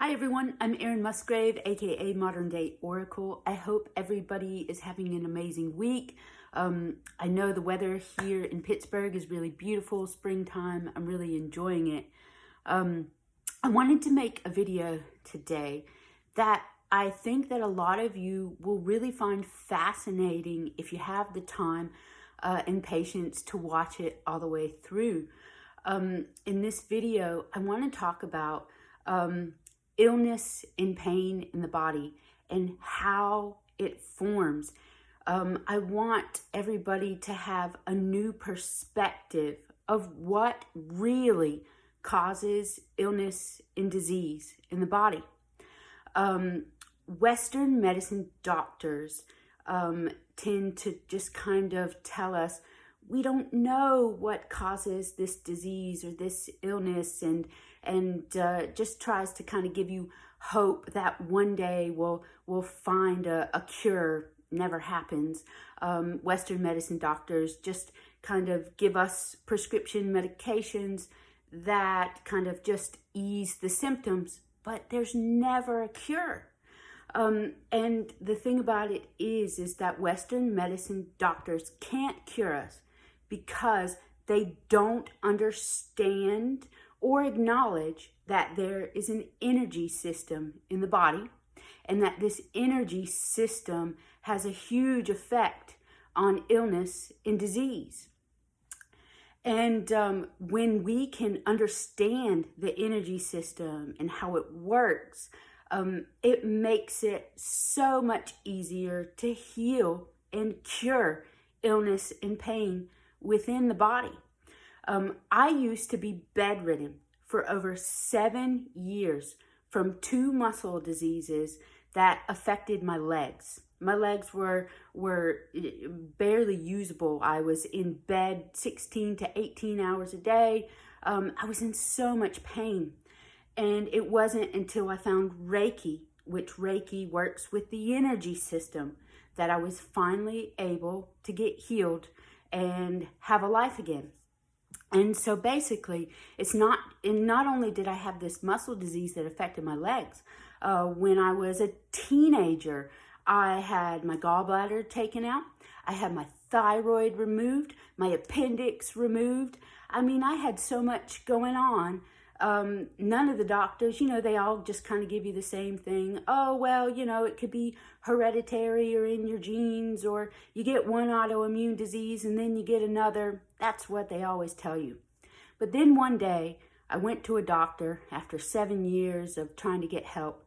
Hi everyone, I'm Erin Musgrave, aka Modern Day Oracle. I hope everybody is having an amazing week. I know the weather here in Pittsburgh is really beautiful, springtime. I'm really enjoying it. I wanted to make a video today that I think that a lot of you will really find fascinating if you have the time and patience to watch it all the way through. In this video, I want to talk about illness and pain in the body and how it forms. I want everybody to have a new perspective of what really causes illness and disease in the body. Western medicine doctors tend to just kind of tell us we don't know what causes this disease or this illness, and just tries to kind of give you hope that one day we'll find a cure. Never happens. Western medicine doctors just kind of give us prescription medications that kind of just ease the symptoms, but there's never a cure. And the thing about it is that Western medicine doctors can't cure us because they don't understand or acknowledge that there is an energy system in the body, and that this energy system has a huge effect on illness and disease. And when we can understand the energy system and how it works, it makes it so much easier to heal and cure illness and pain within the body. I used to be bedridden for over 7 years from 2 muscle diseases that affected my legs. My legs were barely usable. I was in bed 16 to 18 hours a day. I was in so much pain. And it wasn't until I found Reiki, which Reiki works with the energy system, that I was finally able to get healed and have a life again. And so basically, not only did I have this muscle disease that affected my legs, when I was a teenager, I had my gallbladder taken out, I had my thyroid removed, my appendix removed. I mean, I had so much going on. None of the doctors, they all just kind of give you the same thing. Oh, well, it could be hereditary or in your genes, or you get one autoimmune disease and then you get another. That's what they always tell you. But then one day I went to a doctor after 7 years of trying to get help.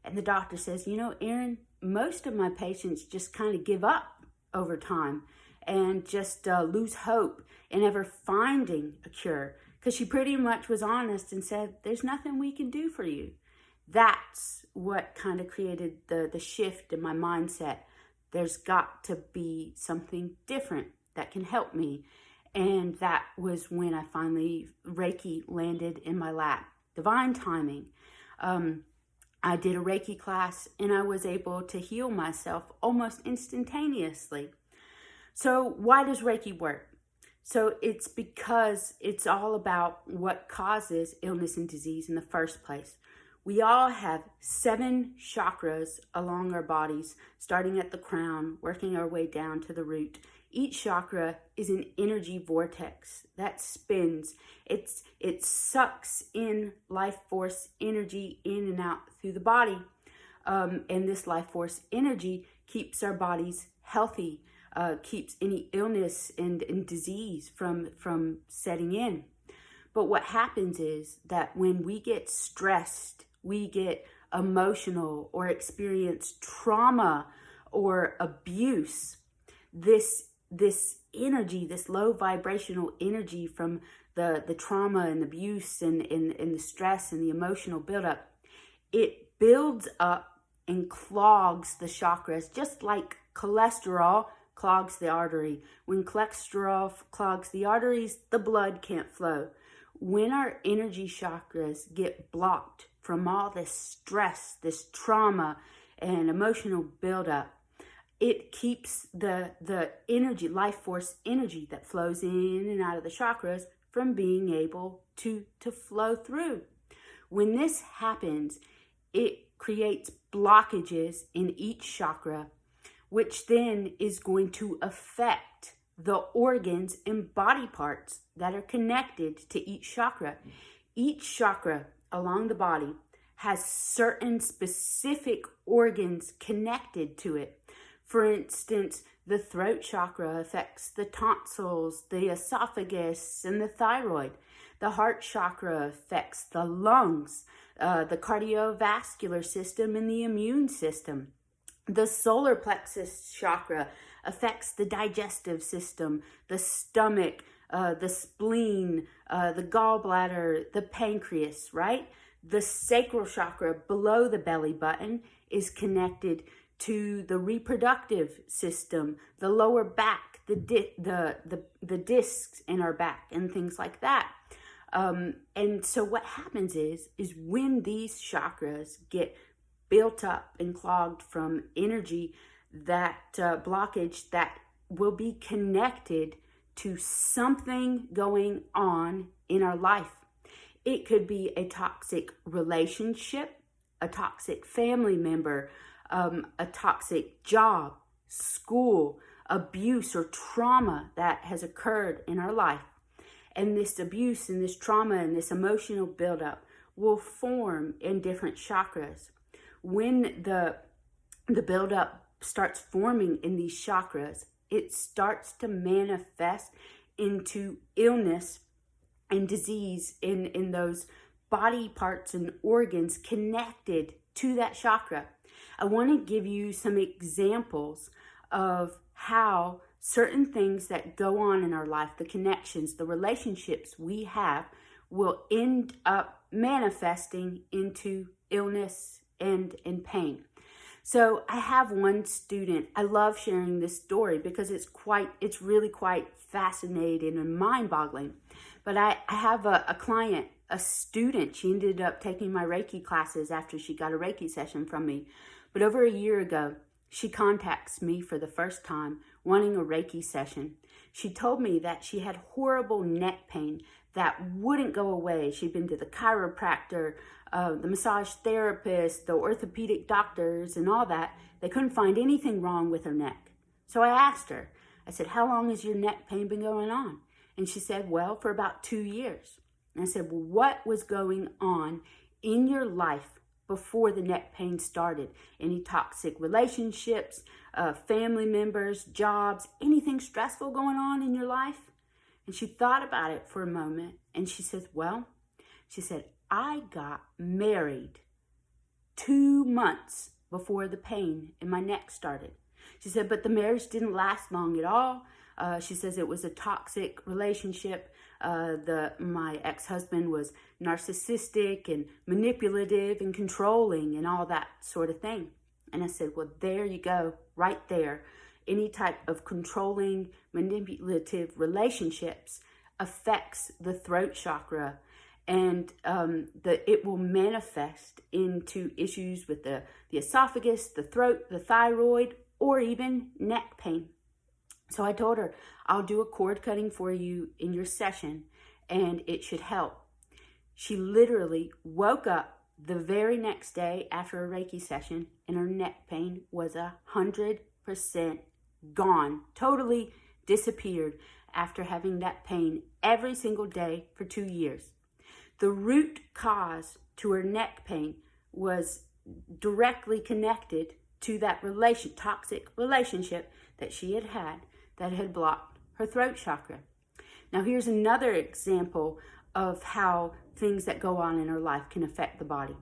And the doctor says, Erin, most of my patients just kind of give up over time and just lose hope in ever finding a cure. Because she pretty much was honest and said, there's nothing we can do for you. That's what kind of created the shift in my mindset. There's got to be something different that can help me. And that was when I finally, Reiki landed in my lap. Divine timing. I did a Reiki class and I was able to heal myself almost instantaneously. So why does Reiki work? So it's because it's all about what causes illness and disease in the first place. We all have 7 chakras along our bodies, starting at the crown, working our way down to the root. Each chakra is an energy vortex that spins. It sucks in life force energy in and out through the body. And this life force energy keeps our bodies healthy. Keeps any illness and disease from setting in. But what happens is that when we get stressed, we get emotional or experience trauma or abuse, this energy, this low vibrational energy from the trauma and abuse and the stress and the emotional buildup, it builds up and clogs the chakras, just like cholesterol clogs the artery. When cholesterol clogs the arteries, the blood can't flow. When our energy chakras get blocked from all this stress, this trauma, and emotional buildup, it keeps the energy, life force energy that flows in and out of the chakras from being able to flow through. When this happens, it creates blockages in each chakra, which then is going to affect the organs and body parts that are connected to each chakra. Each chakra along the body has certain specific organs connected to it. For instance, the throat chakra affects the tonsils, the esophagus, and the thyroid. The heart chakra affects the lungs, the cardiovascular system, and the immune system. The solar plexus chakra affects the digestive system, the stomach, the spleen, the gallbladder, the pancreas, right? The sacral chakra below the belly button is connected to the reproductive system, the lower back, the discs in our back, and things like that. And so what happens is when these chakras get built up and clogged from energy, that blockage that will be connected to something going on in our life. It could be a toxic relationship, a toxic family member, a toxic job, school, abuse or trauma that has occurred in our life. And this abuse and this trauma and this emotional buildup will form in different chakras. When the buildup starts forming in these chakras, it starts to manifest into illness and disease in those body parts and organs connected to that chakra. I want to give you some examples of how certain things that go on in our life, the connections, the relationships we have, will end up manifesting into illness and pain. So I have one student, I love sharing this story because it's really quite fascinating and mind-boggling. But I have a client, a student, she ended up taking my Reiki classes after she got a Reiki session from me. But over a year ago, she contacts me for the first time wanting a Reiki session. She told me that she had horrible neck pain that wouldn't go away. She'd been to the chiropractor, the massage therapist, the orthopedic doctors, and all that. They couldn't find anything wrong with her neck. So I asked her, I said, how long has your neck pain been going on? And she said, well, for about 2 years. And I said, well, what was going on in your life before the neck pain started? Any toxic relationships, family members, jobs, anything stressful going on in your life? And she thought about it for a moment and she says, well, she said, I got married 2 months before the pain in my neck started. She said, but the marriage didn't last long at all. She says it was a toxic relationship. My ex-husband was narcissistic and manipulative and controlling and all that sort of thing. And I said, well, there you go, right there. Any type of controlling, manipulative relationships affects the throat chakra, and it will manifest into issues with the esophagus, the throat, the thyroid, or even neck pain. So I told her, I'll do a cord cutting for you in your session and it should help. She literally woke up the very next day after a Reiki session and her neck pain was 100% gone, totally disappeared after having that pain every single day for 2 years. The root cause to her neck pain was directly connected to that toxic relationship that she had that had blocked her throat chakra. Now here's another example of how things that go on in our life can affect the body.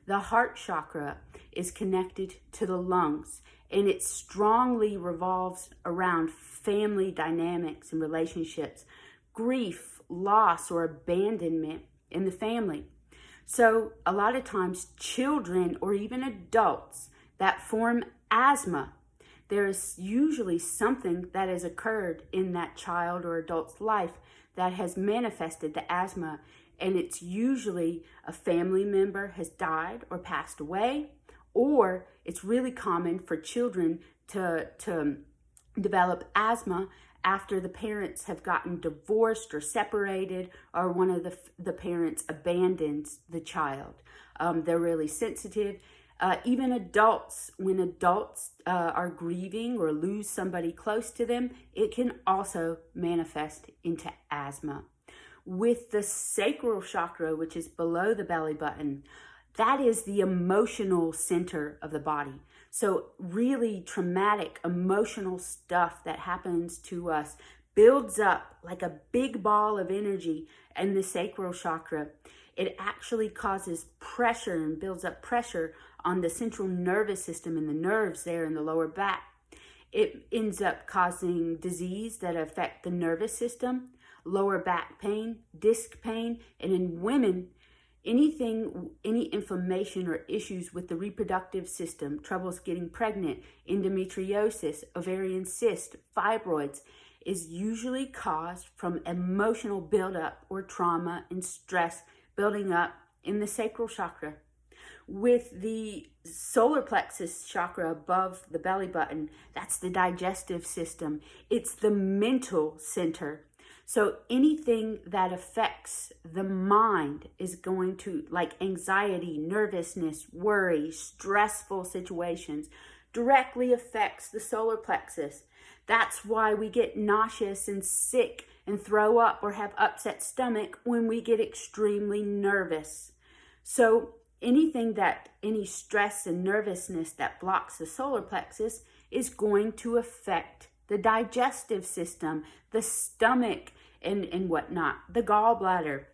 The heart chakra is connected to the lungs, and it strongly revolves around family dynamics and relationships, grief, loss, or abandonment in the family. So a lot of times children or even adults that form asthma, there is usually something that has occurred in that child or adult's life that has manifested the asthma. And it's usually a family member has died or passed away, or it's really common for children to develop asthma after the parents have gotten divorced or separated, or one of the parents abandons the child. They're really sensitive. Even adults, when adults are grieving or lose somebody close to them, it can also manifest into asthma. With the sacral chakra, which is below the belly button, that is the emotional center of the body. So really traumatic emotional stuff that happens to us builds up like a big ball of energy in the sacral chakra. It actually causes pressure and builds up pressure on the central nervous system and the nerves there in the lower back. It ends up causing disease that affect the nervous system, lower back pain, disc pain, and in women, any inflammation or issues with the reproductive system, troubles getting pregnant, endometriosis, ovarian cyst, fibroids, is usually caused from emotional buildup or trauma and stress building up in the sacral chakra. With the solar plexus chakra above the belly button, that's the digestive system. It's the mental center. So anything that affects the mind is going to, like anxiety, nervousness, worry, stressful situations, directly affects the solar plexus. That's why we get nauseous and sick and throw up or have upset stomach when we get extremely nervous. So any stress and nervousness that blocks the solar plexus is going to affect the digestive system, the stomach, and whatnot, the gallbladder.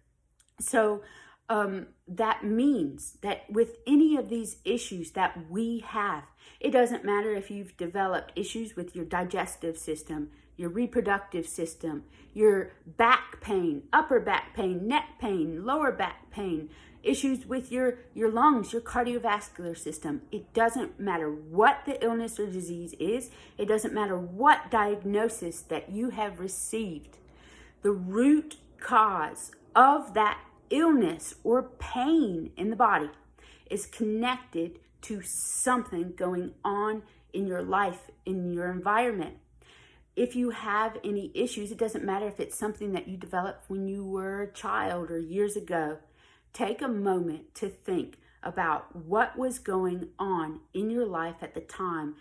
So that means that with any of these issues that we have, it doesn't matter if you've developed issues with your digestive system, your reproductive system, your back pain, upper back pain, neck pain, lower back pain, issues with your lungs, your cardiovascular system. It doesn't matter what the illness or disease is. It doesn't matter what diagnosis that you have received. The root cause of that illness or pain in the body is connected to something going on in your life, in your environment. If you have any issues, it doesn't matter if it's something that you developed when you were a child or years ago. Take a moment to think about what was going on in your life at the time,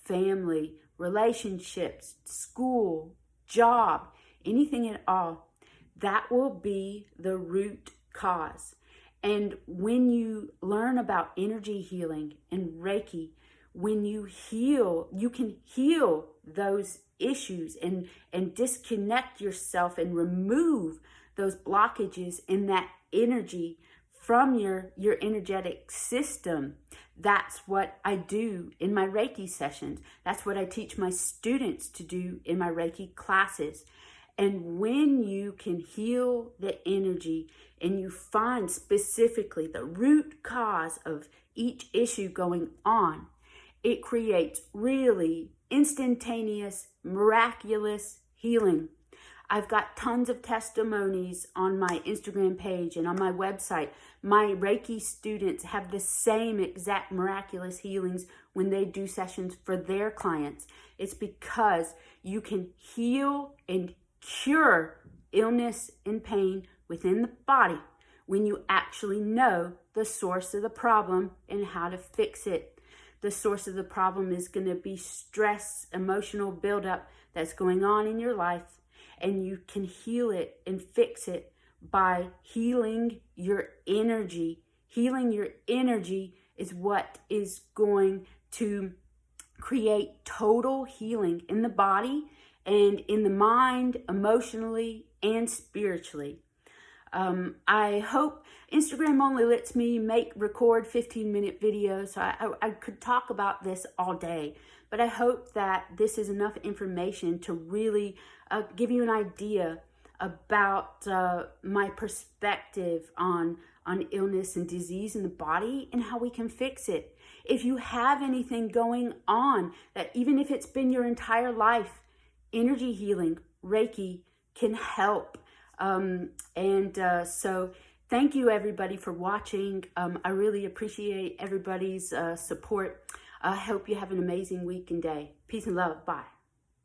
family, relationships, school, job, anything at all. That will be the root cause. And when you learn about energy healing and Reiki, when you heal, you can heal those issues and disconnect yourself and remove those blockages in that energy from your energetic system. That's what I do in my Reiki sessions. That's what I teach my students to do in my Reiki classes. And when you can heal the energy and you find specifically the root cause of each issue going on, it creates really instantaneous, miraculous healing. I've got tons of testimonies on my Instagram page and on my website. My Reiki students have the same exact miraculous healings when they do sessions for their clients. It's because you can heal and cure illness and pain within the body when you actually know the source of the problem and how to fix it. The source of the problem is going to be stress, emotional buildup that's going on in your life. And you can heal it and fix it by healing your energy. Healing your energy is what is going to create total healing in the body and in the mind, emotionally and spiritually. I hope Instagram only lets me record 15-minute videos. So I could talk about this all day, but I hope that this is enough information to really give you an idea about my perspective on illness and disease in the body and how we can fix it. If you have anything going on, that even if it's been your entire life, energy healing, Reiki can help. So thank you everybody for watching. I really appreciate everybody's support. I hope you have an amazing week and day. Peace and love. Bye.